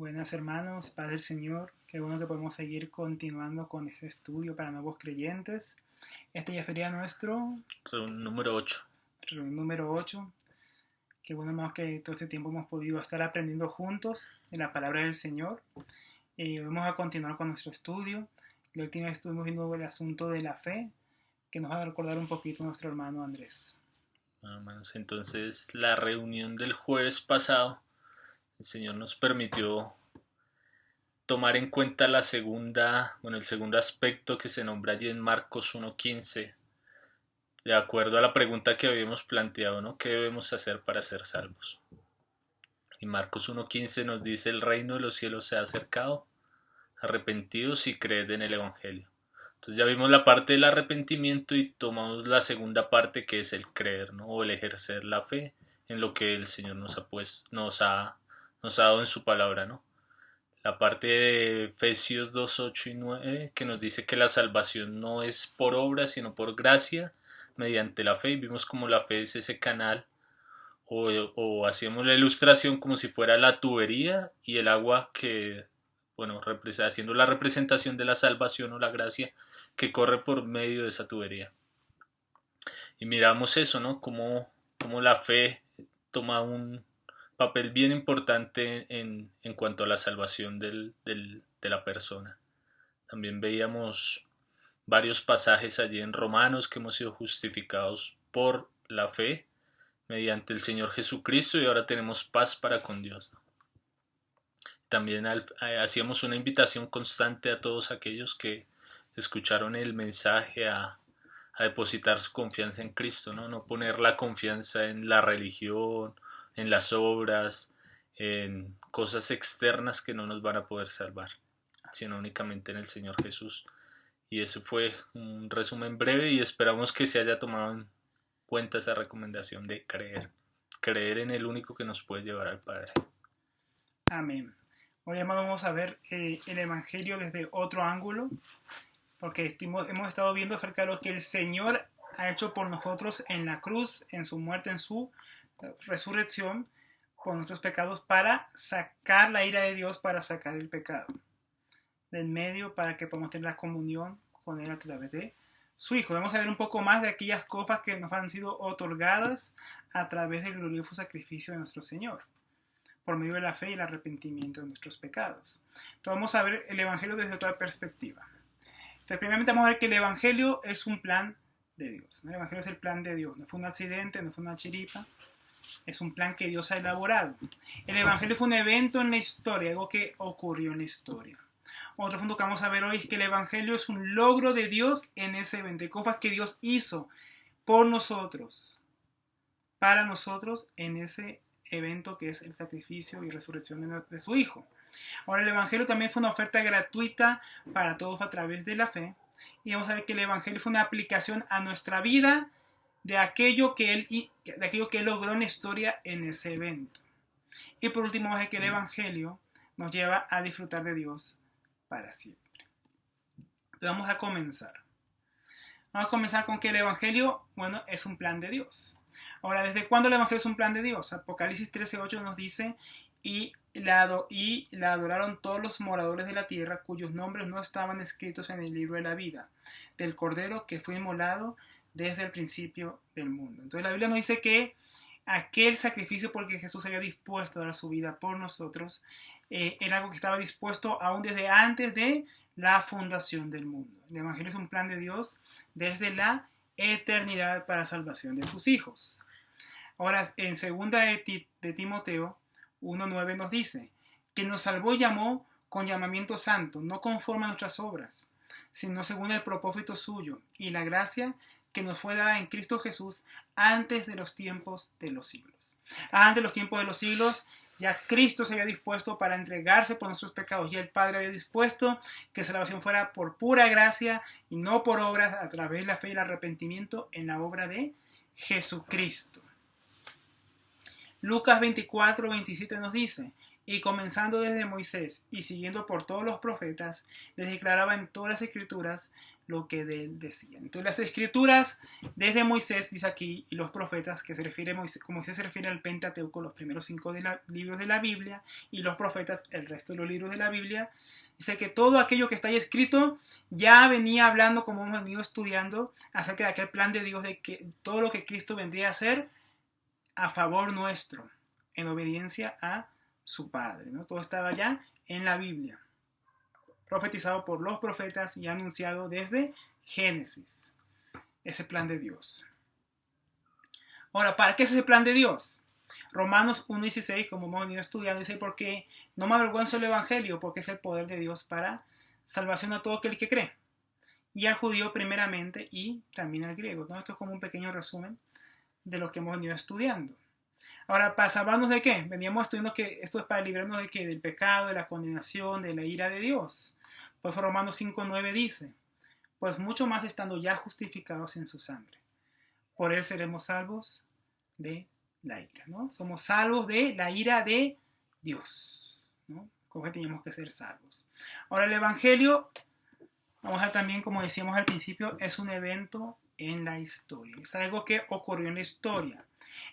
Buenas hermanos, Padre del Señor, qué bueno que podemos seguir continuando con este estudio para nuevos creyentes. Este ya sería nuestro Número 8. número 8. Qué bueno hermanos que todo este tiempo hemos podido estar aprendiendo juntos en la palabra del Señor. Vamos a continuar con nuestro estudio. La última vez estuvimos viendo el asunto de la fe, que nos va a recordar un poquito nuestro hermano Andrés. Bueno, hermanos, entonces la reunión del jueves pasado, el Señor nos permitió tomar en cuenta el segundo aspecto que se nombra allí en Marcos 1:15, de acuerdo a la pregunta que habíamos planteado, ¿no? ¿Qué debemos hacer para ser salvos? Y Marcos 1:15 nos dice: el reino de los cielos se ha acercado, arrepentidos y creed en el Evangelio. Entonces ya vimos la parte del arrepentimiento y tomamos la segunda parte, que es el creer, ¿no? O el ejercer la fe en lo que el Señor nos ha dado en su palabra, ¿no? La parte de Efesios 2:8 y 9, que nos dice que la salvación no es por obra sino por gracia mediante la fe, y vimos como la fe es ese canal, o hacíamos la ilustración como si fuera la tubería y el agua que, bueno, haciendo la representación de la salvación o la gracia que corre por medio de esa tubería. Y miramos eso, ¿no? Como la fe toma un papel bien importante en cuanto a la salvación de la persona. También veíamos varios pasajes allí en Romanos que hemos sido justificados por la fe mediante el Señor Jesucristo, y ahora tenemos paz para con Dios, ¿no? También hacíamos una invitación constante a todos aquellos que escucharon el mensaje a depositar su confianza en Cristo, ¿no? No poner la confianza en la religión, en las obras, en cosas externas que no nos van a poder salvar, sino únicamente en el Señor Jesús. Y ese fue un resumen breve, y esperamos que se haya tomado en cuenta esa recomendación de creer en el único que nos puede llevar al Padre. Amén. Hoy hermanos vamos a ver el Evangelio desde otro ángulo, porque hemos estado viendo acerca de lo que el Señor ha hecho por nosotros en la cruz, en su muerte, en su resurrección, por nuestros pecados, para sacar la ira de Dios, para sacar el pecado del medio, para que podamos tener la comunión con Él a través de su Hijo. Vamos a ver un poco más de aquellas cosas que nos han sido otorgadas a través del glorioso sacrificio de nuestro Señor, por medio de la fe y el arrepentimiento de nuestros pecados. Entonces vamos a ver el Evangelio desde otra perspectiva. Entonces, primeramente vamos a ver que el Evangelio es un plan de Dios. El Evangelio es el plan de Dios. No fue un accidente, no fue una chiripa. Es un plan que Dios ha elaborado. El Evangelio fue un evento en la historia, algo que ocurrió en la historia. Otro punto que vamos a ver hoy es que el Evangelio es un logro de Dios en ese evento. Hay cosas que Dios hizo por nosotros, para nosotros, en ese evento que es el sacrificio y resurrección de su Hijo. Ahora, el Evangelio también fue una oferta gratuita para todos a través de la fe. Y vamos a ver que el Evangelio fue una aplicación a nuestra vida de aquello que Él logró en la historia en ese evento. Y por último, vamos a ver que el Evangelio nos lleva a disfrutar de Dios para siempre. Entonces, vamos a comenzar. Vamos a comenzar con que el Evangelio, bueno, es un plan de Dios. Ahora, ¿desde cuándo el Evangelio es un plan de Dios? Apocalipsis 13:8 nos dice: y la adoraron todos los moradores de la tierra, cuyos nombres no estaban escritos en el libro de la vida, del Cordero que fue inmolado desde el principio del mundo. Entonces la Biblia nos dice que aquel sacrificio por el que Jesús había dispuesto a dar su vida por nosotros, era algo que estaba dispuesto aún desde antes de la fundación del mundo. El Evangelio es un plan de Dios desde la eternidad para salvación de sus hijos. Ahora, en 2 de Timoteo 1:9 nos dice que nos salvó y llamó con llamamiento santo, no conforme a nuestras obras, sino según el propósito suyo y la gracia que nos fue dada en Cristo Jesús antes de los tiempos de los siglos. Antes de los tiempos de los siglos, ya Cristo se había dispuesto para entregarse por nuestros pecados, y el Padre había dispuesto que salvación fuera por pura gracia y no por obras, a través de la fe y el arrepentimiento en la obra de Jesucristo. Lucas 24:27 nos dice: Y comenzando desde Moisés y siguiendo por todos los profetas, les declaraba en todas las escrituras lo que de él decía. Entonces las escrituras, desde Moisés, dice aquí, y los profetas, que se refiere a Moisés, como Moisés se refiere al Pentateuco, los primeros 5 libros de la Biblia, y los profetas, el resto de los libros de la Biblia, dice que todo aquello que está ahí escrito ya venía hablando, como hemos venido estudiando, acerca de aquel plan de Dios, de que todo lo que Cristo vendría a hacer a favor nuestro, en obediencia a su Padre, ¿no? Todo estaba ya en la Biblia, profetizado por los profetas y anunciado desde Génesis, ese plan de Dios. Ahora, ¿para qué es ese plan de Dios? Romanos 1:16, como hemos venido estudiando, dice: porque no me avergüenzo del Evangelio, porque es el poder de Dios para salvación a todo aquel que cree, y al judío primeramente y también al griego, ¿no? Esto es como un pequeño resumen de lo que hemos venido estudiando. Ahora, ¿para salvarnos de qué? Veníamos estudiando que esto es para librarnos de qué, del pecado, de la condenación, de la ira de Dios. Pues Romanos 5:9 dice: pues mucho más estando ya justificados en su sangre, por él seremos salvos de la ira, ¿no? Somos salvos de la ira de Dios, ¿no? Como que teníamos que ser salvos. Ahora, el Evangelio, vamos a ver también, como decíamos al principio, es un evento en la historia. Es algo que ocurrió en la historia.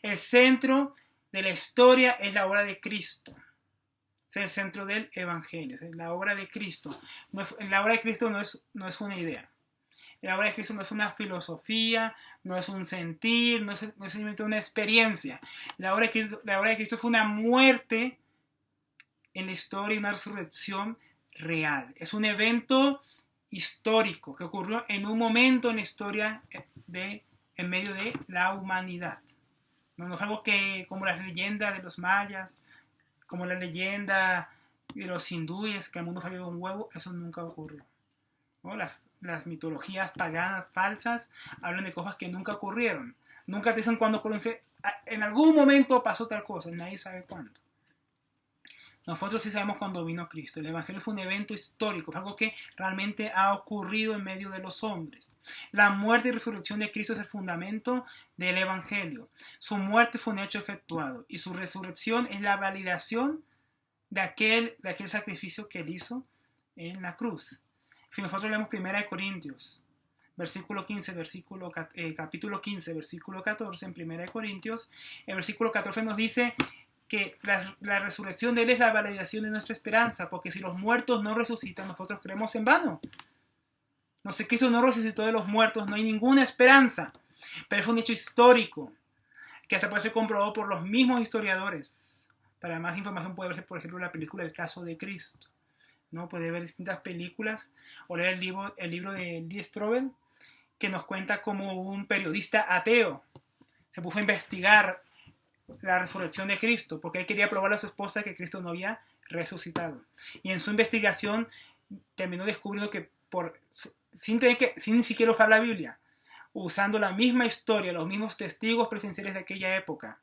El centro de la historia es la obra de Cristo. Es el centro del Evangelio, es la obra de Cristo. La obra de Cristo no es una idea. La obra de Cristo no es una filosofía, no es un sentir, no es simplemente una experiencia. La obra de Cristo fue una muerte en la historia y una resurrección real. Es un evento histórico que ocurrió en un momento en la historia en medio de la humanidad. No es algo que, como las leyendas de los mayas, como la leyenda de los hindúes, que el mundo salió de un huevo, eso nunca ocurrió, ¿no? Las mitologías paganas falsas hablan de cosas que nunca ocurrieron. Nunca te dicen cuándo ocurrió. En algún momento pasó tal cosa, nadie sabe cuándo. Nosotros sí sabemos cuándo vino Cristo. El Evangelio fue un evento histórico, fue algo que realmente ha ocurrido en medio de los hombres. La muerte y resurrección de Cristo es el fundamento del Evangelio. Su muerte fue un hecho efectuado y su resurrección es la validación de aquel sacrificio que él hizo en la cruz. Si nosotros leemos 1 Corintios, capítulo 15, versículo 14, en 1 Corintios, el versículo 14 nos dice que la resurrección de él es la validación de nuestra esperanza, porque si los muertos no resucitan, nosotros creemos en vano. No sé, Cristo no resucitó de los muertos, no hay ninguna esperanza. Pero es un hecho histórico, que hasta puede ser comprobado por los mismos historiadores. Para más información puede verse, por ejemplo, la película El caso de Cristo, ¿no? Puede ver distintas películas o leer el libro de Lee Strobel, que nos cuenta como un periodista ateo se puso a investigar la resurrección de Cristo, porque él quería probarle a su esposa que Cristo no había resucitado. Y en su investigación terminó descubriendo que sin ni siquiera usar la Biblia, usando la misma historia, los mismos testigos presenciales de aquella época,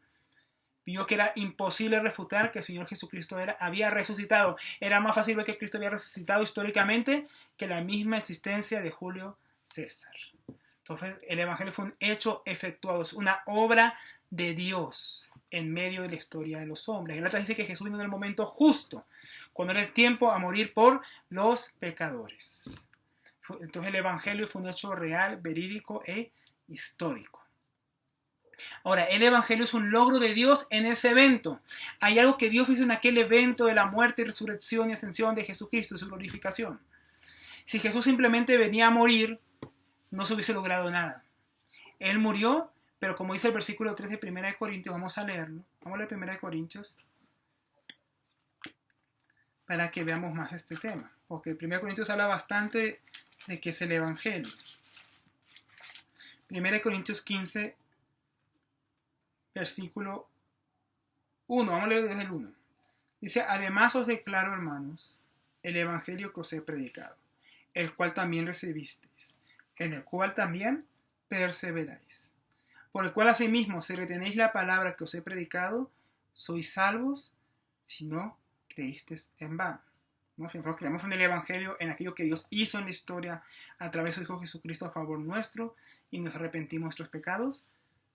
vio que era imposible refutar que el Señor Jesucristo había resucitado. Era más fácil ver que Cristo había resucitado históricamente que la misma existencia de Julio César. Entonces, el Evangelio fue un hecho efectuado, es una obra de Dios en medio de la historia de los hombres. Gálatas dice que Jesús vino en el momento justo, cuando era el tiempo a morir por los pecadores. Entonces el Evangelio fue un hecho real, verídico e histórico. Ahora, el Evangelio es un logro de Dios en ese evento. Hay algo que Dios hizo en aquel evento de la muerte, resurrección y ascensión de Jesucristo y su glorificación. Si Jesús simplemente venía a morir, no se hubiese logrado nada. Él murió, pero como dice el versículo 3 de 1 Corintios, vamos a leerlo. Vamos a leer 1 Corintios para que veamos más este tema. Porque 1 Corintios habla bastante de qué es el Evangelio. 1 Corintios 15, versículo 1. Vamos a leer desde el 1. Dice: además os declaro, hermanos, el Evangelio que os he predicado, el cual también recibisteis, en el cual también perseveráis, por el cual asimismo, si retenéis la palabra que os he predicado, sois salvos, si no creísteis en vano. ¿No? Si nosotros creemos en el Evangelio, en aquello que Dios hizo en la historia a través de su Hijo Jesucristo a favor nuestro, y nos arrepentimos de nuestros pecados,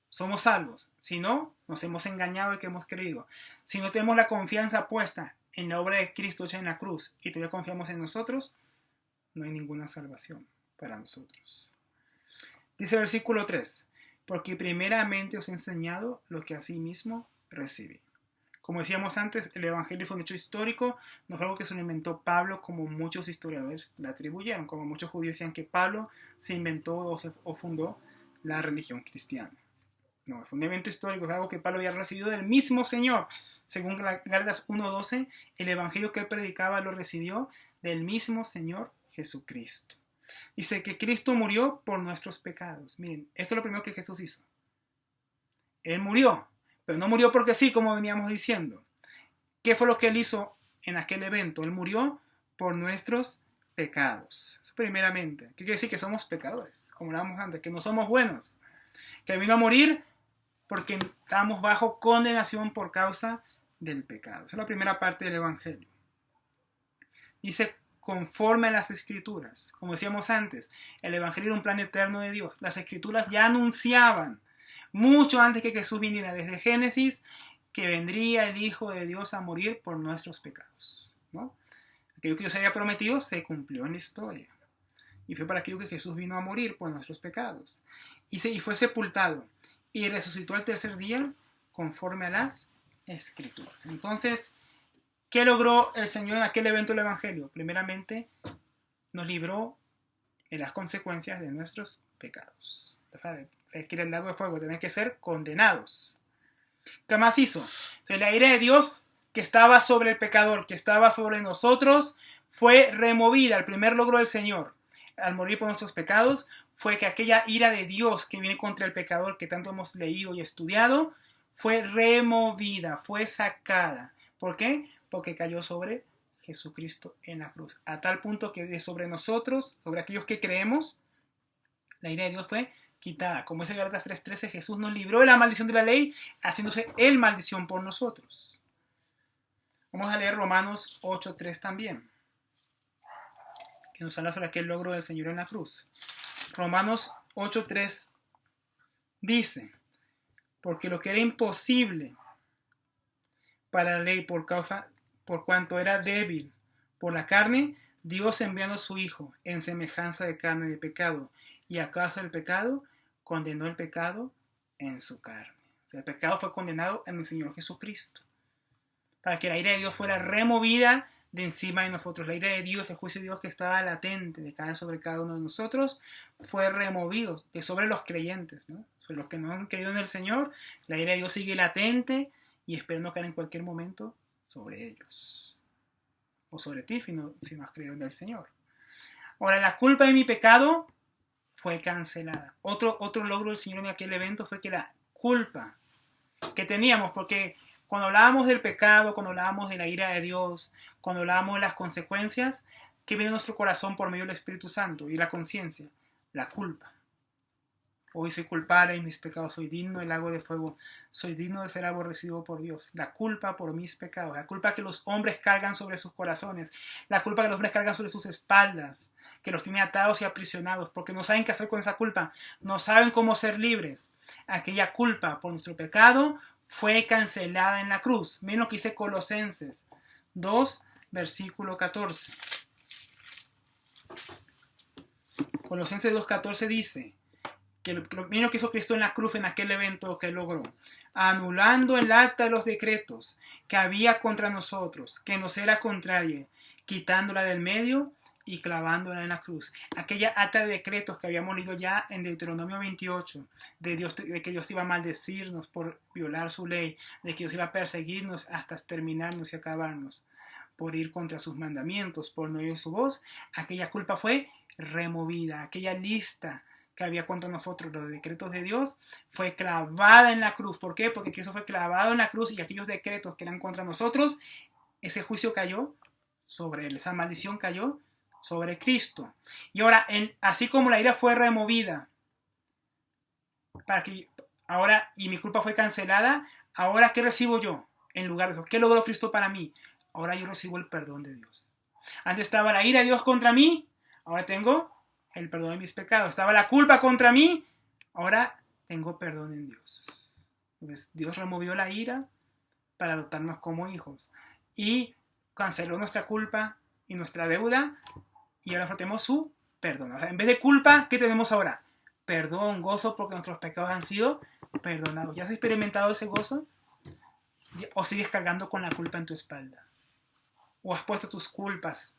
somos salvos. Si no, nos hemos engañado de que hemos creído. Si no tenemos la confianza puesta en la obra de Cristo hecha en la cruz y todavía confiamos en nosotros, no hay ninguna salvación para nosotros. Dice el versículo 3, porque primeramente os he enseñado lo que asimismo recibí. Como decíamos antes, el Evangelio fue un hecho histórico, no fue algo que se lo inventó Pablo, como muchos historiadores le atribuyeron, como muchos judíos decían que Pablo se inventó o fundó la religión cristiana. No, fue un evento histórico, es algo que Pablo había recibido del mismo Señor. Según Gálatas 1:12, el Evangelio que él predicaba lo recibió del mismo Señor Jesucristo. Dice que Cristo murió por nuestros pecados. Miren, esto es lo primero que Jesús hizo. Él murió, pero no murió porque sí, como veníamos diciendo. ¿Qué fue lo que él hizo en aquel evento? Él murió por nuestros pecados. Eso primeramente. ¿Qué quiere decir? Que somos pecadores, como hablábamos antes, que no somos buenos. Que vino a morir porque estamos bajo condenación por causa del pecado. Esa es la primera parte del Evangelio. Dice, conforme a las Escrituras. Como decíamos antes, el Evangelio era un plan eterno de Dios. Las Escrituras ya anunciaban, mucho antes que Jesús viniera, desde Génesis, que vendría el Hijo de Dios a morir por nuestros pecados, ¿no? Aquello que Dios había prometido se cumplió en la historia. Y fue para aquello que Jesús vino a morir por nuestros pecados. Y fue sepultado. Y resucitó al tercer día conforme a las Escrituras. Entonces, ¿qué logró el Señor en aquel evento del Evangelio? Primeramente, nos libró de las consecuencias de nuestros pecados. Aquí en el lago de fuego tenemos que ser condenados. ¿Qué más hizo? Entonces, la ira de Dios que estaba sobre el pecador, que estaba sobre nosotros, fue removida. El primer logro del Señor al morir por nuestros pecados fue que aquella ira de Dios que viene contra el pecador, que tanto hemos leído y estudiado, fue removida, fue sacada. ¿Por qué? Porque cayó sobre Jesucristo en la cruz. A tal punto que sobre nosotros, sobre aquellos que creemos, la ira de Dios fue quitada. Como dice Gálatas 3:13, Jesús nos libró de la maldición de la ley, haciéndose Él maldición por nosotros. Vamos a leer Romanos 8:3 también, que nos habla sobre aquel logro del Señor en la cruz. Romanos 8:3 dice, porque lo que era imposible para la ley por cuanto era débil por la carne, Dios enviando a su Hijo en semejanza de carne de pecado, y a causa del pecado, condenó el pecado en su carne. O sea, el pecado fue condenado en el Señor Jesucristo, para que la ira de Dios fuera removida de encima de nosotros. La ira de Dios, el juicio de Dios que estaba latente de caer sobre cada uno de nosotros, fue removido de sobre los creyentes, ¿no? Sobre los que no han creído en el Señor, la ira de Dios sigue latente y esperando caer en cualquier momento sobre ellos. O sobre ti si no has creído en el Señor. Ahora, la culpa de mi pecado fue cancelada. Otro logro del Señor en aquel evento fue que la culpa que teníamos, porque cuando hablábamos del pecado, cuando hablábamos de la ira de Dios, cuando hablábamos de las consecuencias, ¿qué viene a nuestro corazón por medio del Espíritu Santo y la conciencia? La culpa. Hoy soy culpable de mis pecados, soy digno del lago de fuego, soy digno de ser aborrecido por Dios. La culpa por mis pecados, la culpa que los hombres cargan sobre sus corazones, la culpa que los hombres cargan sobre sus espaldas, que los tiene atados y aprisionados, porque no saben qué hacer con esa culpa, no saben cómo ser libres. Aquella culpa por nuestro pecado fue cancelada en la cruz. Miren lo que dice Colosenses 2, versículo 14. Colosenses 2:14 dice, miren lo que hizo Cristo en la cruz en aquel evento que logró, anulando el acta de los decretos que había contra nosotros, que nos era contraria, quitándola del medio y clavándola en la cruz. Aquella acta de decretos que habíamos leído ya en Deuteronomio 28, de que Dios iba a maldecirnos por violar su ley, de que Dios iba a perseguirnos hasta exterminarnos y acabarnos, por ir contra sus mandamientos, por no oír su voz. Aquella culpa fue removida, aquella lista que había contra nosotros, los decretos de Dios, fue clavada en la cruz. ¿Por qué? Porque Cristo fue clavado en la cruz y aquellos decretos que eran contra nosotros, ese juicio cayó sobre él, esa maldición cayó sobre Cristo. Y ahora, así como la ira fue removida, y mi culpa fue cancelada, ahora ¿qué recibo yo en lugar de eso? ¿Qué logró Cristo para mí? Ahora yo recibo el perdón de Dios. Antes estaba la ira de Dios contra mí, ahora tengo el perdón de mis pecados. Estaba la culpa contra mí, ahora tengo perdón en Dios. Entonces, Dios removió la ira para adoptarnos como hijos. Y canceló nuestra culpa y nuestra deuda y ahora ofrecemos su perdón. O sea, en vez de culpa, ¿qué tenemos ahora? Perdón, gozo porque nuestros pecados han sido perdonados. ¿Ya has experimentado ese gozo? ¿O sigues cargando con la culpa en tu espalda? ¿O has puesto tus culpas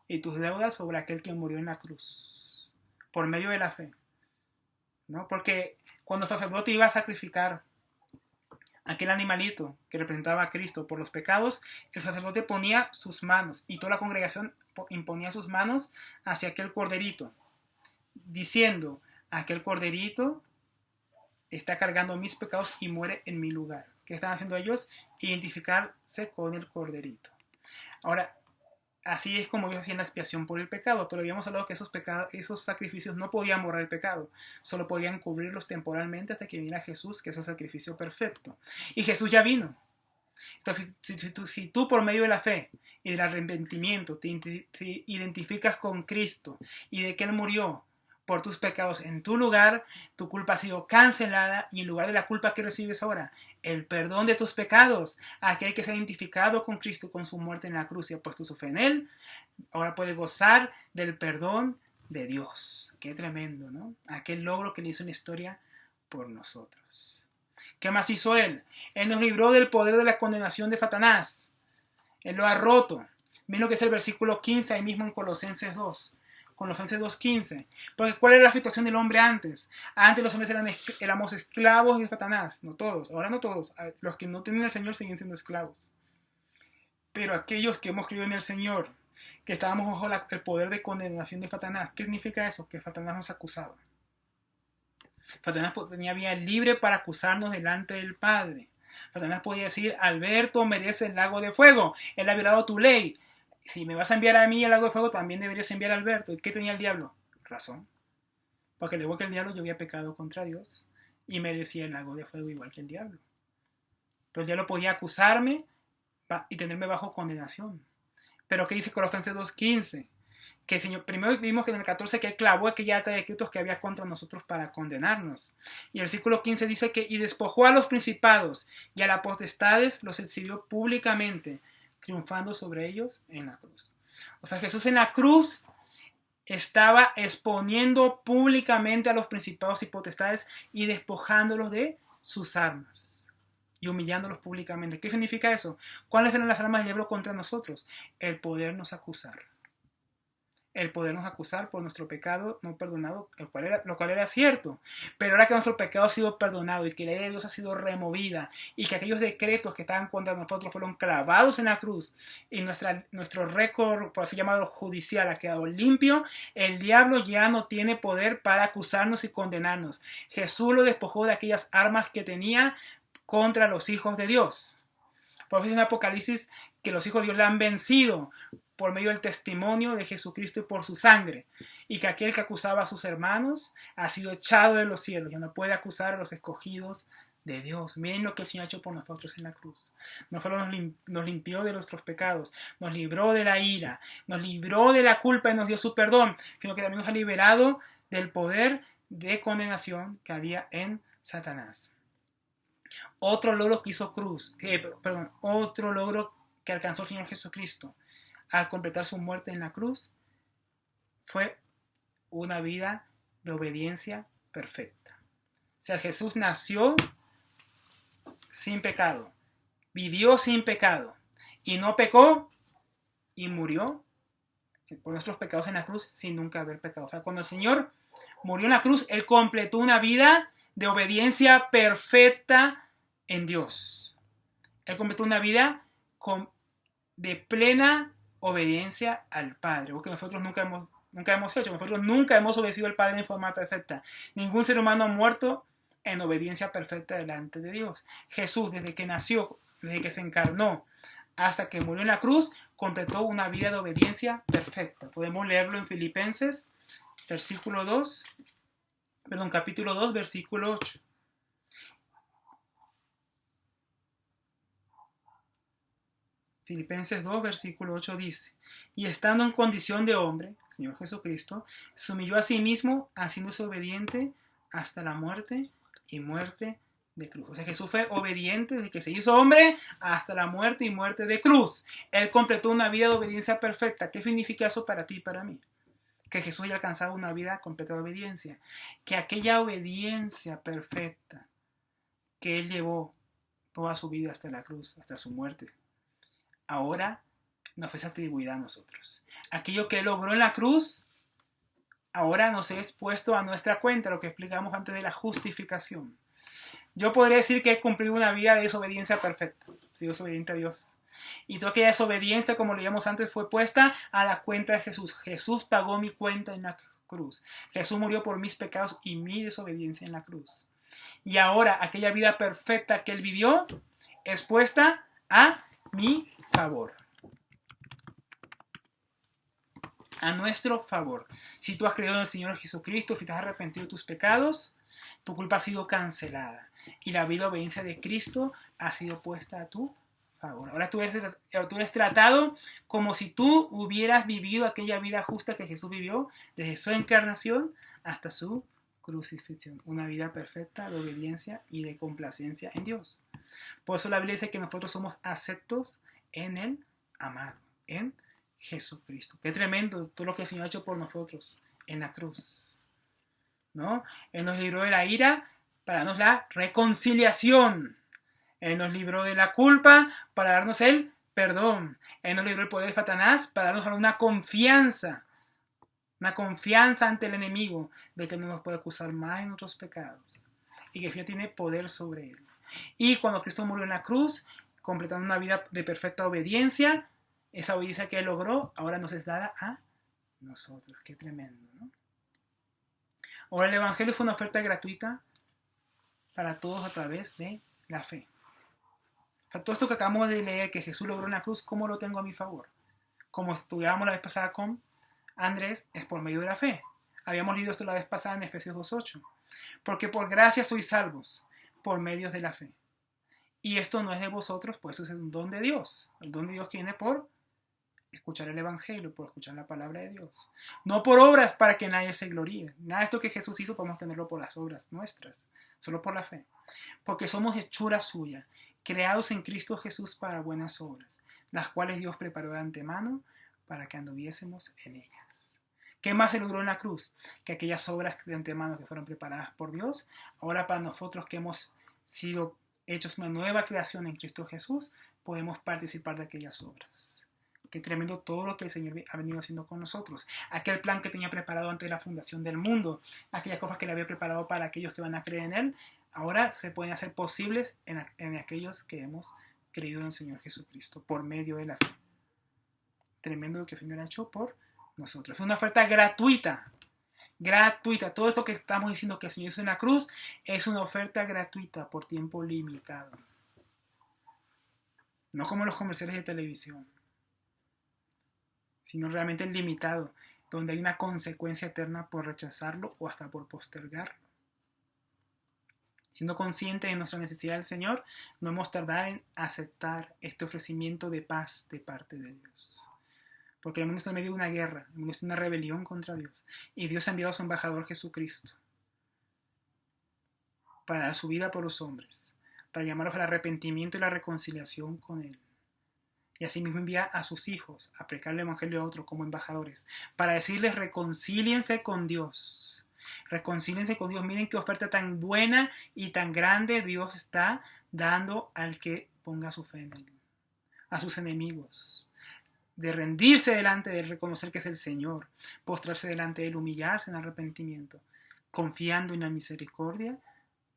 y tus deudas sobre aquel que murió en la cruz? Por medio de la fe, ¿no? Porque cuando el sacerdote iba a sacrificar aquel animalito que representaba a Cristo por los pecados, el sacerdote ponía sus manos y toda la congregación imponía sus manos hacia aquel corderito, diciendo, aquel corderito está cargando mis pecados y muere en mi lugar. ¿Qué están haciendo ellos? Identificarse con el corderito. Ahora, así es como ellos hacían la expiación por el pecado, pero habíamos hablado que esos sacrificios no podían borrar el pecado, solo podían cubrirlos temporalmente hasta que viniera Jesús, que es el sacrificio perfecto. Y Jesús ya vino. Entonces, si tú por medio de la fe y del arrepentimiento te identificas con Cristo y de que Él murió por tus pecados en tu lugar, tu culpa ha sido cancelada y en lugar de la culpa que recibes ahora, el perdón de tus pecados, aquel que se ha identificado con Cristo con su muerte en la cruz y ha puesto su fe en Él, ahora puede gozar del perdón de Dios. Qué tremendo, ¿no? Aquel logro que le hizo en la historia por nosotros. ¿Qué más hizo Él? Él nos libró del poder de la condenación de Satanás. Él lo ha roto. Miren lo que es el versículo 15 ahí mismo en Colosenses 2. Colosenses 2.15. Porque ¿cuál era la situación del hombre antes? Antes los hombres éramos esclavos de Satanás. No todos. Ahora no todos. Los que no tienen al Señor siguen siendo esclavos. Pero aquellos que hemos creído en el Señor, que estábamos bajo el poder de condenación de Satanás. ¿Qué significa eso? Que Satanás nos acusaba. Satanás tenía vía libre para acusarnos delante del Padre. Satanás podía decir, Alberto merece el lago de fuego. Él ha violado tu ley. Si me vas a enviar a mí al lago de fuego, también deberías enviar a Alberto. ¿Y qué tenía el diablo? Razón. Porque luego que el diablo yo había pecado contra Dios y merecía el lago de fuego igual que el diablo. Entonces el diablo podía acusarme y tenerme bajo condenación. Pero ¿qué dice Colosenses 2.15? Que el Señor, primero vimos que en el 14 que Él clavó aquella ata de decretos que había contra nosotros para condenarnos. Y el versículo 15 dice que y despojó a los principados y a las potestades, los exhibió públicamente, triunfando sobre ellos en la cruz. O sea, Jesús en la cruz estaba exponiendo públicamente a los principados y potestades y despojándolos de sus armas y humillándolos públicamente. ¿Qué significa eso? ¿Cuáles eran las armas del diablo contra nosotros? El podernos acusar. El podernos acusar por nuestro pecado no perdonado, lo cual era cierto. Pero ahora que nuestro pecado ha sido perdonado y que la ley de Dios ha sido removida y que aquellos decretos que estaban contra nosotros fueron clavados en la cruz y nuestro récord, por así llamado judicial, ha quedado limpio, el diablo ya no tiene poder para acusarnos y condenarnos. Jesús lo despojó de aquellas armas que tenía contra los hijos de Dios. Por eso en Apocalipsis que los hijos de Dios le han vencido por medio del testimonio de Jesucristo y por su sangre, y que aquel que acusaba a sus hermanos ha sido echado de los cielos, ya no puede acusar a los escogidos de Dios. Miren lo que el Señor ha hecho por nosotros en la cruz. No solo nos limpió de nuestros pecados, nos libró de la ira, nos libró de la culpa y nos dio su perdón, sino que también nos ha liberado del poder de condenación que había en Satanás. Otro logro que hizo otro logro que alcanzó el Señor Jesucristo al completar su muerte en la cruz fue una vida de obediencia perfecta. O sea, Jesús nació sin pecado, vivió sin pecado y no pecó y murió por nuestros pecados en la cruz sin nunca haber pecado. O sea, cuando el Señor murió en la cruz, Él completó una vida de obediencia perfecta en Dios. Él completó una vida de plena obediencia al Padre, algo que nosotros nunca hemos hecho. Nosotros nunca hemos obedecido al Padre en forma perfecta. Ningún ser humano ha muerto en obediencia perfecta delante de Dios. Jesús, desde que nació, desde que se encarnó, hasta que murió en la cruz, completó una vida de obediencia perfecta. Podemos leerlo en Filipenses, capítulo 2, versículo 8. Filipenses 2, versículo 8 dice, y estando en condición de hombre, el Señor Jesucristo, se humilló a sí mismo, haciéndose obediente hasta la muerte y muerte de cruz. O sea, Jesús fue obediente desde que se hizo hombre hasta la muerte y muerte de cruz. Él completó una vida de obediencia perfecta. ¿Qué significa eso para ti y para mí? Que Jesús haya alcanzado una vida completa de obediencia. Que aquella obediencia perfecta que Él llevó toda su vida hasta la cruz, hasta su muerte, ahora nos fue atribuida a nosotros. Aquello que Él logró en la cruz, ahora nos es puesto a nuestra cuenta, lo que explicamos antes de la justificación. Yo podría decir que he cumplido una vida de desobediencia perfecta. Soy desobediente a Dios. Y toda aquella desobediencia, como leíamos antes, fue puesta a la cuenta de Jesús. Jesús pagó mi cuenta en la cruz. Jesús murió por mis pecados y mi desobediencia en la cruz. Y ahora aquella vida perfecta que Él vivió es puesta a mi favor. A nuestro favor. Si tú has creído en el Señor Jesucristo, si te has arrepentido de tus pecados, tu culpa ha sido cancelada. Y la vida obediencia de Cristo ha sido puesta a tu favor. Ahora tú eres tratado como si tú hubieras vivido aquella vida justa que Jesús vivió desde su encarnación hasta su crucifixión. Una vida perfecta de obediencia y de complacencia en Dios. Por eso la Biblia dice que nosotros somos aceptos en el amado, en Jesucristo. Qué tremendo todo lo que el Señor ha hecho por nosotros en la cruz, ¿no? Él nos libró de la ira para darnos la reconciliación. Él nos libró de la culpa para darnos el perdón. Él nos libró del poder de Satanás para darnos una confianza ante el enemigo de que no nos puede acusar más en nuestros pecados y que Dios tiene poder sobre él. Y cuando Cristo murió en la cruz, completando una vida de perfecta obediencia, esa obediencia que Él logró ahora nos es dada a nosotros. Qué tremendo, ¿no? Ahora el Evangelio fue una oferta gratuita para todos a través de la fe. O sea, todo esto que acabamos de leer, que Jesús logró en la cruz, ¿cómo lo tengo a mi favor? Como estudiábamos la vez pasada con Andrés, es por medio de la fe. Habíamos leído esto la vez pasada en Efesios 2:8. Porque por gracia sois salvos, por medio de la fe. Y esto no es de vosotros, pues eso es un don de Dios. El don de Dios que viene por escuchar el Evangelio, por escuchar la palabra de Dios. No por obras para que nadie se gloríe. Nada de esto que Jesús hizo podemos tenerlo por las obras nuestras, solo por la fe. Porque somos hechura suya, creados en Cristo Jesús para buenas obras, las cuales Dios preparó de antemano para que anduviésemos en ellas. ¿Qué más se logró en la cruz? Que aquellas obras de antemano que fueron preparadas por Dios, ahora para nosotros que hemos sido hechos una nueva creación en Cristo Jesús, podemos participar de aquellas obras. Qué tremendo todo lo que el Señor ha venido haciendo con nosotros. Aquel plan que tenía preparado antes de la fundación del mundo, aquellas cosas que le había preparado para aquellos que van a creer en Él, ahora se pueden hacer posibles en aquellos que hemos creído en el Señor Jesucristo por medio de la fe. Tremendo lo que el Señor ha hecho por nosotros. Fue una oferta gratuita. Gratuita. Todo esto que estamos diciendo que el Señor hizo en la cruz es una oferta gratuita por tiempo limitado. No como los comerciales de televisión, sino realmente limitado, donde hay una consecuencia eterna por rechazarlo o hasta por postergarlo. Siendo conscientes de nuestra necesidad del Señor, no hemos tardado en aceptar este ofrecimiento de paz de parte de Dios. Porque el mundo está en medio de una guerra, el mundo está en una rebelión contra Dios. Y Dios ha enviado a su embajador Jesucristo para dar su vida por los hombres, para llamarlos al arrepentimiento y la reconciliación con Él. Y asimismo envía a sus hijos a predicar el evangelio a otros como embajadores, para decirles reconcíliense con Dios. Reconcíliense con Dios. Miren qué oferta tan buena y tan grande Dios está dando al que ponga su fe en Él. A sus enemigos. De rendirse delante de Él, reconocer que es el Señor, postrarse delante de Él, humillarse en arrepentimiento, confiando en la misericordia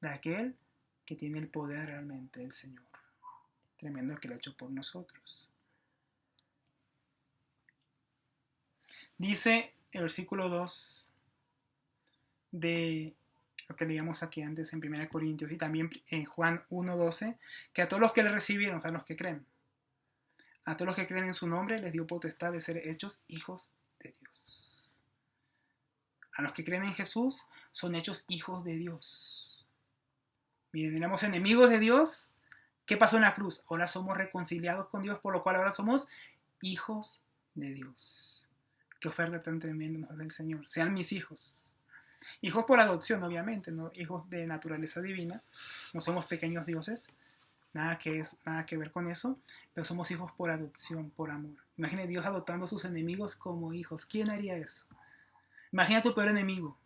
de aquel que tiene el poder realmente, el Señor. Tremendo el que lo ha hecho por nosotros. Dice el versículo 2 de lo que leíamos aquí antes en 1 Corintios y también en Juan 1:12, que a todos los que le recibieron, a los que creen, a todos los que creen en su nombre, les dio potestad de ser hechos hijos de Dios. A los que creen en Jesús son hechos hijos de Dios. Miren, éramos enemigos de Dios. ¿Qué pasó en la cruz? Ahora somos reconciliados con Dios, por lo cual ahora somos hijos de Dios. Qué oferta tan tremenda nos da el Señor. Sean mis hijos. Hijos por adopción, obviamente, ¿no? Hijos de naturaleza divina. No somos pequeños dioses, nada que ver con eso, pero somos hijos por adopción, por amor. Imagina Dios adoptando a sus enemigos como hijos. ¿Quién haría eso? Imagina tu peor enemigo.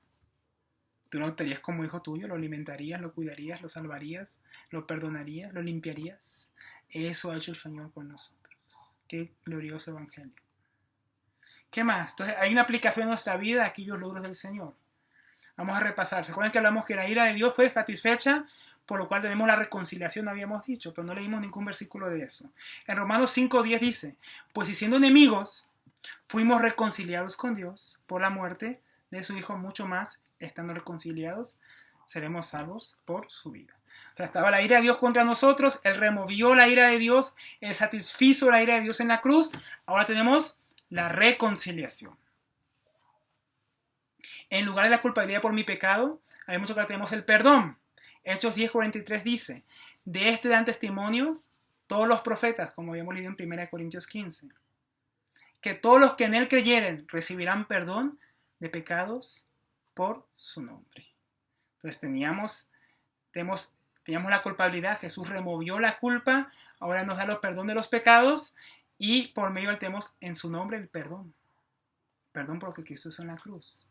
Tú lo adoptarías como hijo tuyo, lo alimentarías, lo cuidarías, lo salvarías, lo perdonarías, lo limpiarías. Eso ha hecho el Señor con nosotros. Qué glorioso evangelio. ¿Qué más? Entonces, hay una aplicación en nuestra vida a aquellos logros del Señor. Vamos a repasar. ¿Se acuerdan que hablamos que la ira de Dios fue satisfecha? Por lo cual tenemos la reconciliación, habíamos dicho, pero no leímos ningún versículo de eso. En Romanos 5:10 dice, pues si siendo enemigos, fuimos reconciliados con Dios por la muerte de su Hijo, mucho más, estando reconciliados, seremos salvos por su vida. O sea, estaba la ira de Dios contra nosotros, Él removió la ira de Dios, Él satisfizo la ira de Dios en la cruz, ahora tenemos la reconciliación. En lugar de la culpabilidad por mi pecado, habíamos dicho que ahora tenemos el perdón. Hechos 10:43 dice, de este dan testimonio todos los profetas, como habíamos leído en 1 Corintios 15, que todos los que en él creyeren recibirán perdón de pecados por su nombre. Entonces teníamos la culpabilidad, Jesús removió la culpa, ahora nos da el perdón de los pecados y por medio del tenemos en su nombre el perdón. Perdón por lo que Cristo hizo en la cruz.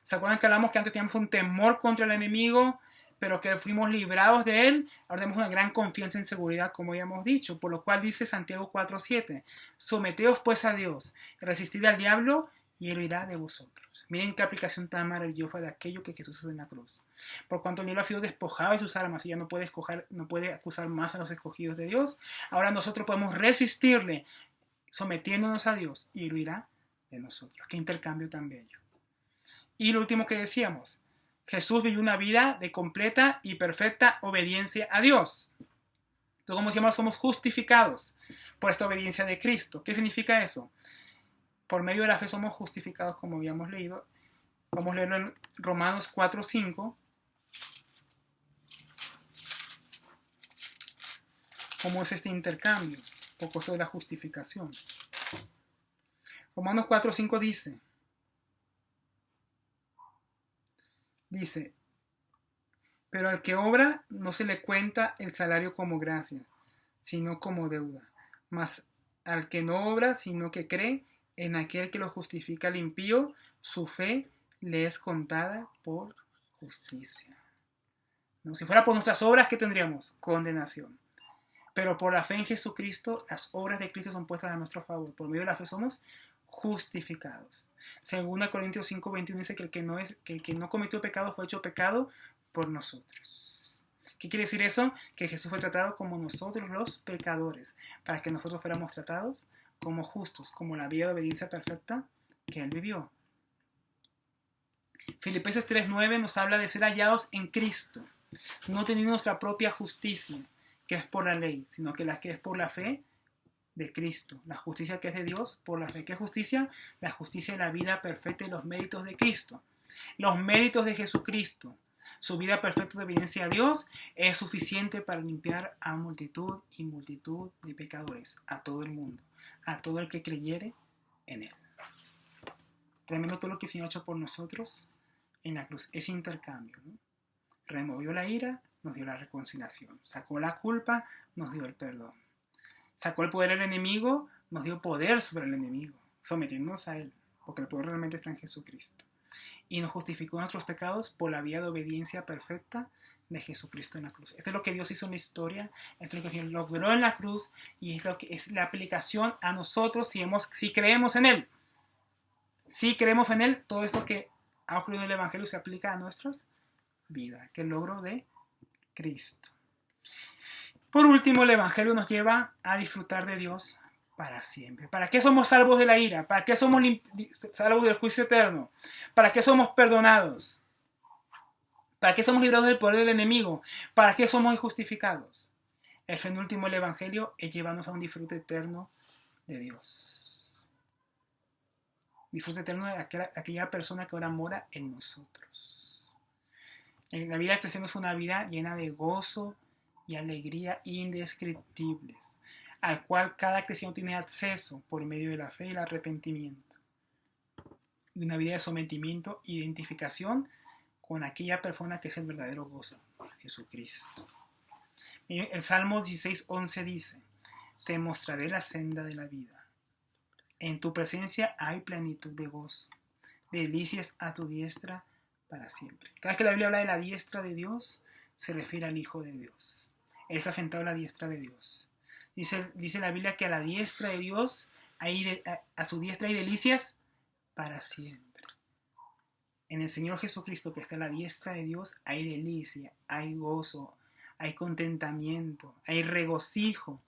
¿Se acuerdan que hablamos que antes teníamos un temor contra el enemigo, pero que fuimos librados de él? Ahora tenemos una gran confianza en seguridad, como habíamos dicho, por lo cual dice Santiago 4:7, someteos pues a Dios, resistid al diablo y él huirá de vosotros. Miren qué aplicación tan maravillosa de aquello que Jesús hizo en la cruz. Por cuanto el diablo ha sido despojado de sus armas y ya no puede acusar más a los escogidos de Dios, ahora nosotros podemos resistirle sometiéndonos a Dios y él huirá de nosotros. Qué intercambio tan bello. Y lo último que decíamos, Jesús vivió una vida de completa y perfecta obediencia a Dios. Entonces, como decíamos, somos justificados por esta obediencia de Cristo. ¿Qué significa eso? Por medio de la fe somos justificados, como habíamos leído. Vamos a leerlo en Romanos 4:5. ¿Cómo es este intercambio? Un poco sobre la justificación. Romanos 4:5 dice, pero al que obra no se le cuenta el salario como gracia, sino como deuda. Mas al que no obra, sino que cree en aquel que lo justifica al impío, su fe le es contada por justicia. ¿No? Si fuera por nuestras obras, ¿qué tendríamos? Condenación. Pero por la fe en Jesucristo, las obras de Cristo son puestas a nuestro favor. Por medio de la fe somos justificados. Según Corintios 5:21 dice que el que no cometió pecado fue hecho pecado por nosotros. ¿Qué quiere decir eso? Que Jesús fue tratado como nosotros los pecadores, para que nosotros fuéramos tratados como justos, como la vida de obediencia perfecta que Él vivió. Filipenses 3:9 nos habla de ser hallados en Cristo, no teniendo nuestra propia justicia, que es por la ley, sino que la que es por la fe de Cristo. La justicia que es de Dios por la fe. ¿Qué justicia? La justicia de la vida perfecta y los méritos de Cristo. Los méritos de Jesucristo, su vida perfecta de obediencia a Dios, es suficiente para limpiar a multitud y multitud de pecadores, a todo el mundo, a todo el que creyere en Él. Tremendo todo lo que el Señor ha hecho por nosotros en la cruz, ese intercambio, ¿no? Removió la ira, nos dio la reconciliación. Sacó la culpa, nos dio el perdón. Sacó el poder del enemigo, nos dio poder sobre el enemigo, sometiéndonos a él, porque el poder realmente está en Jesucristo. Y nos justificó nuestros pecados por la vía de obediencia perfecta de Jesucristo en la cruz. Esto es lo que Dios hizo en la historia, esto es lo que Dios logró en la cruz, y es lo que es la aplicación a nosotros si creemos en Él. Si creemos en Él, todo esto que ha ocurrido en el Evangelio se aplica a nuestras vidas, que es el logro de Cristo. Por último, el Evangelio nos lleva a disfrutar de Dios para siempre. ¿Para qué somos salvos de la ira? ¿Para qué somos salvos del juicio eterno? ¿Para qué somos perdonados? ¿Para qué somos librados del poder del enemigo? ¿Para qué somos justificados? El fin último del Evangelio es llevarnos a un disfrute eterno de Dios. Disfrute eterno de aquella persona que ahora mora en nosotros. La vida del cristiano es una vida llena de gozo y alegría indescriptibles, al cual cada cristiano tiene acceso por medio de la fe y el arrepentimiento. Y una vida de sometimiento e identificación con aquella persona que es el verdadero gozo, Jesucristo. El Salmo 16:11 dice: te mostraré la senda de la vida. En tu presencia hay plenitud de gozo, delicias a tu diestra para siempre. Cada vez que la Biblia habla de la diestra de Dios, se refiere al Hijo de Dios. Él está sentado a la diestra de Dios. Dice la Biblia que a la diestra de Dios, a su diestra hay delicias para siempre. En el Señor Jesucristo, que está a la diestra de Dios, hay delicia, hay gozo, hay contentamiento, hay regocijo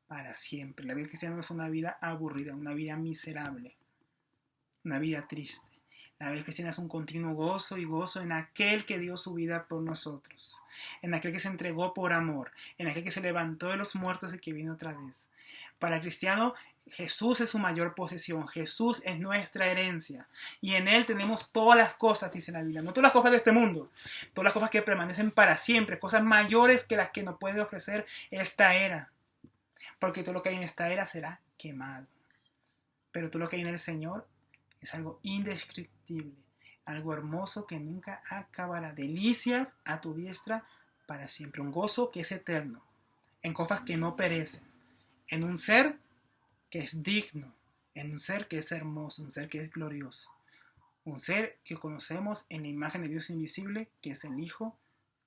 para siempre. La vida cristiana no es una vida aburrida, una vida miserable, una vida triste. La vida cristiana es un continuo gozo y gozo en aquel que dio su vida por nosotros, en aquel que se entregó por amor, en aquel que se levantó de los muertos y que vino otra vez. Para el cristiano, Jesús es su mayor posesión, Jesús es nuestra herencia y en Él tenemos todas las cosas, dice la Biblia, no todas las cosas de este mundo, todas las cosas que permanecen para siempre, cosas mayores que las que nos puede ofrecer esta era, porque todo lo que hay en esta era será quemado, pero todo lo que hay en el Señor es algo indescriptible, algo hermoso que nunca acabará, delicias a tu diestra para siempre, un gozo que es eterno, en cosas que no perecen, en un ser que es digno, en un ser que es hermoso, un ser que es glorioso, un ser que conocemos en la imagen de Dios invisible, que es el Hijo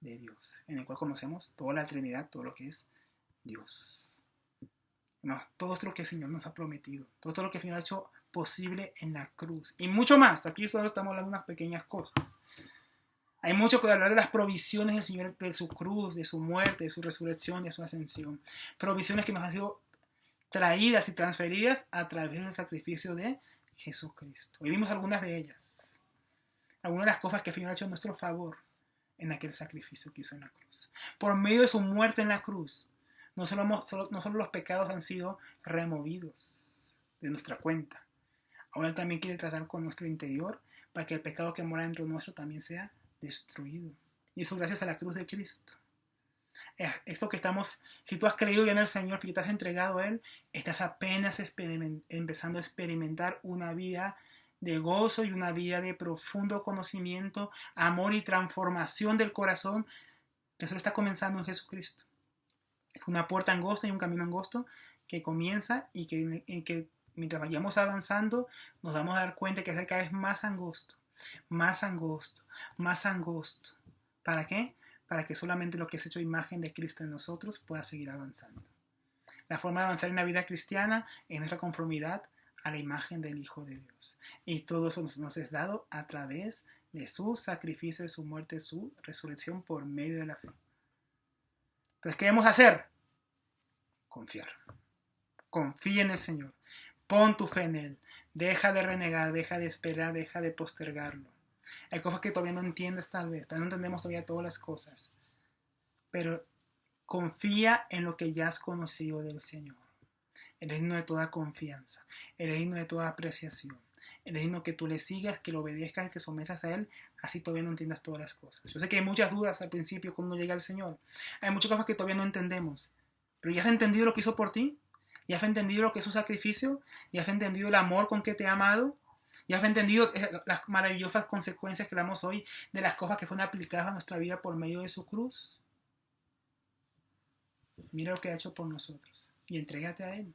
de Dios, en el cual conocemos toda la Trinidad, todo lo que es Dios. Todo esto lo que el Señor nos ha prometido, todo esto lo que el Señor ha hecho posible en la cruz, y mucho más. Aquí solo estamos hablando de unas pequeñas cosas. Hay mucho que hablar de las provisiones del Señor, de su cruz, de su muerte, de su resurrección, de su ascensión. Provisiones que nos han sido traídas y transferidas a través del sacrificio de Jesucristo. Hoy vimos algunas de ellas. Algunas de las cosas que el Señor ha hecho en nuestro favor en aquel sacrificio que hizo en la cruz. Por medio de su muerte en la cruz, no solo los pecados han sido removidos de nuestra cuenta. Ahora Él también quiere tratar con nuestro interior para que el pecado que mora dentro nuestro también sea destruido. Y eso gracias a la cruz de Cristo. Esto que estamos, si tú has creído ya en el Señor, si te has entregado a Él, estás apenas empezando a experimentar una vida de gozo y una vida de profundo conocimiento, amor y transformación del corazón, que solo está comenzando en Jesucristo. Es una puerta angosta y un camino angosto que comienza y que mientras vayamos avanzando nos vamos a dar cuenta que es cada vez más angosto, más angosto, más angosto. ¿Para qué? Para que solamente lo que es hecho imagen de Cristo en nosotros pueda seguir avanzando. La forma de avanzar en la vida cristiana es nuestra conformidad a la imagen del Hijo de Dios. Y todo eso nos es dado a través de su sacrificio, de su muerte, de su resurrección por medio de la fe. Entonces, ¿qué debemos hacer? Confiar. Confía en el Señor. Pon tu fe en Él. Deja de renegar, deja de esperar, deja de postergarlo. Hay cosas que todavía no entiendes tal vez, no entendemos todavía todas las cosas, pero confía en lo que ya has conocido del Señor. Él es digno de toda confianza, Él es digno de toda apreciación, Él es digno que tú le sigas, que lo obedezcas y te sometas a Él, así todavía no entiendas todas las cosas. Yo sé que hay muchas dudas al principio cuando uno llega al Señor, hay muchas cosas que todavía no entendemos, pero ¿ya has entendido lo que hizo por ti? ¿Ya has entendido lo que es su sacrificio? ¿Ya has entendido el amor con que te ha amado? ¿Ya has entendido las maravillosas consecuencias que damos hoy de las cosas que fueron aplicadas a nuestra vida por medio de su cruz? Mira lo que ha hecho por nosotros y entrégate a Él.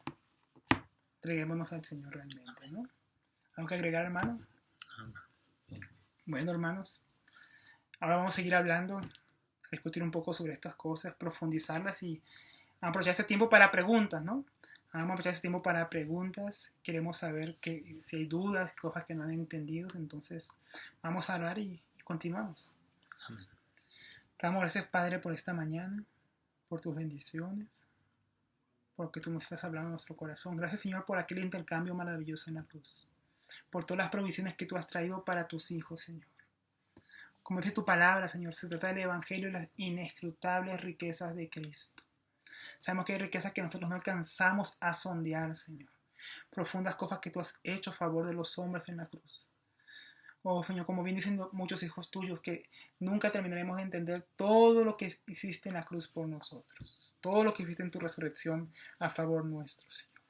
Entreguémonos al Señor realmente, ¿no? ¿Algo que agregar, hermano? Bueno, hermanos, ahora vamos a seguir hablando, a discutir un poco sobre estas cosas, profundizarlas y aprovechar este tiempo para preguntas, ¿no? Vamos a aprovechar este tiempo para preguntas. Queremos saber si hay dudas, cosas que no han entendido. Entonces, vamos a hablar y continuamos. Amén. Te damos gracias, Padre, por esta mañana, por tus bendiciones, porque tú nos estás hablando en nuestro corazón. Gracias, Señor, por aquel intercambio maravilloso en la cruz, por todas las provisiones que tú has traído para tus hijos, Señor. Como dice tu palabra, Señor, se trata del Evangelio y las inescrutables riquezas de Cristo. Sabemos que hay riquezas que nosotros no alcanzamos a sondear, Señor. Profundas cosas que tú has hecho a favor de los hombres en la cruz. Oh, Señor, como bien dicen muchos hijos tuyos, que nunca terminaremos de entender todo lo que hiciste en la cruz por nosotros. Todo lo que hiciste en tu resurrección a favor nuestro, Señor.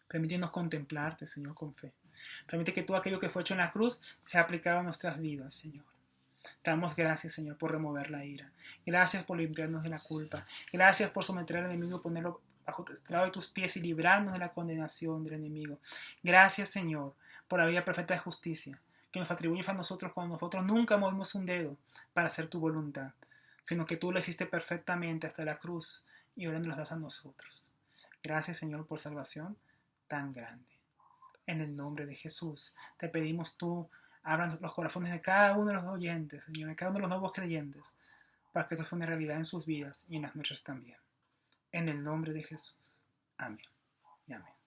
Permítenos contemplarte, Señor, con fe. Permite que todo aquello que fue hecho en la cruz sea aplicado a nuestras vidas, Señor. Te damos gracias, Señor, por remover la ira. Gracias por limpiarnos de la culpa. Gracias por someter al enemigo, ponerlo bajo el estrado de tus pies y librarnos de la condenación del enemigo. Gracias, Señor, por la vida perfecta de justicia que nos atribuyes a nosotros cuando nosotros nunca movimos un dedo para hacer tu voluntad, sino que tú lo hiciste perfectamente hasta la cruz y ahora nos lo das a nosotros. Gracias, Señor, por salvación tan grande. En el nombre de Jesús, te pedimos tú, abran los corazones de cada uno de los oyentes, Señor, de cada uno de los nuevos creyentes, para que esto sea una realidad en sus vidas y en las nuestras también. En el nombre de Jesús. Amén y amén.